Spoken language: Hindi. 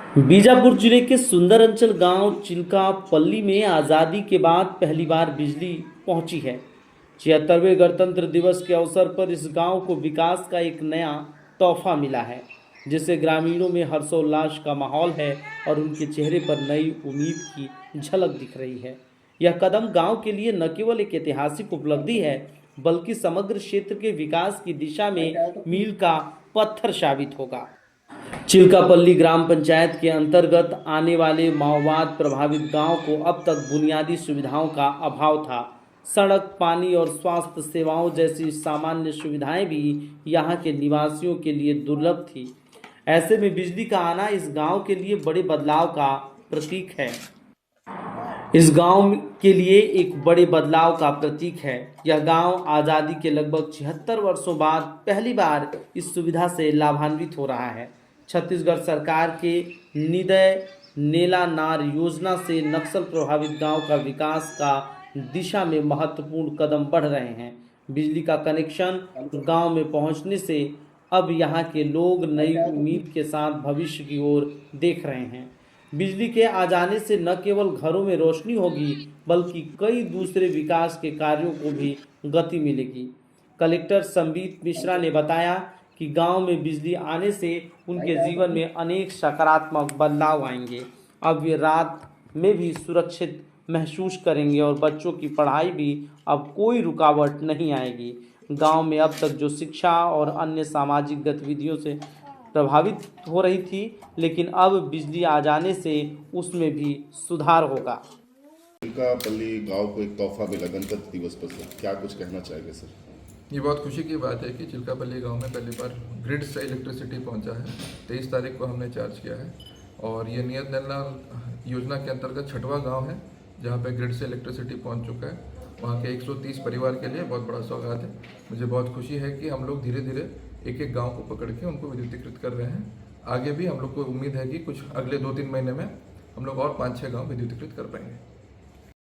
बीजापुर जिले के सुंदर अंचल गांव चिल्कापल्ली में आज़ादी के बाद पहली बार बिजली पहुंची है। 76वें गणतंत्र दिवस के अवसर पर इस गांव को विकास का एक नया तोहफा मिला है, जिससे ग्रामीणों में हर्षोल्लास का माहौल है और उनके चेहरे पर नई उम्मीद की झलक दिख रही है। यह कदम गांव के लिए न केवल एक ऐतिहासिक उपलब्धि है, बल्कि समग्र क्षेत्र के विकास की दिशा में मील का पत्थर साबित होगा। चिल्कापल्ली ग्राम पंचायत के अंतर्गत आने वाले माओवाद प्रभावित गांव को अब तक बुनियादी सुविधाओं का अभाव था। सड़क, पानी और स्वास्थ्य सेवाओं जैसी सामान्य सुविधाएं भी यहां के निवासियों के लिए दुर्लभ थी। ऐसे में बिजली का आना इस गांव के लिए बड़े बदलाव का प्रतीक है। इस गांव के लिए एक बड़े बदलाव का प्रतीक है। यह गांव आज़ादी के लगभग 76 वर्षों बाद पहली बार इस सुविधा से लाभान्वित हो रहा है। छत्तीसगढ़ सरकार के निदय नेला नार योजना से नक्सल प्रभावित गांव का विकास का दिशा में महत्वपूर्ण कदम बढ़ रहे हैं। बिजली का कनेक्शन गांव में पहुंचने से अब यहां के लोग नई उम्मीद के साथ भविष्य की ओर देख रहे हैं। बिजली के आ जाने से न केवल घरों में रोशनी होगी, बल्कि कई दूसरे विकास के कार्यों को भी गति मिलेगी। कलेक्टर संबित मिश्रा ने बताया कि गांव में बिजली आने से उनके जीवन में अनेक सकारात्मक बदलाव आएंगे। अब वे रात में भी सुरक्षित महसूस करेंगे और बच्चों की पढ़ाई भी अब कोई रुकावट नहीं आएगी। गांव में अब तक जो शिक्षा और अन्य सामाजिक गतिविधियों से प्रभावित हो रही थी, लेकिन अब बिजली आ जाने से उसमें भी सुधार होगा। चिल्कापल्ली गांव को एक तोहफा मिला गणतंत्र दिवस पर, सर क्या कुछ कहना चाहेंगे सर? ये बहुत खुशी की बात है कि चिल्कापल्ली गांव में पहली बार ग्रिड से इलेक्ट्रिसिटी पहुंचा है। 23 तारीख को हमने चार्ज किया है और ये नियत नैना योजना के अंतर्गत 6वां गांव है जहां पे ग्रिड से इलेक्ट्रिसिटी पहुंच चुका है। वहां के 130 परिवार के लिए बहुत बड़ा सौगात है। मुझे बहुत खुशी है कि हम लोग धीरे धीरे एक एक गाँव को पकड़ के उनको विद्युतीकृत कर रहे हैं। आगे भी हम लोग को उम्मीद है कि कुछ अगले 2-3 महीने में हम लोग और 5-6 गाँव विद्युतीकृत कर पाएंगे।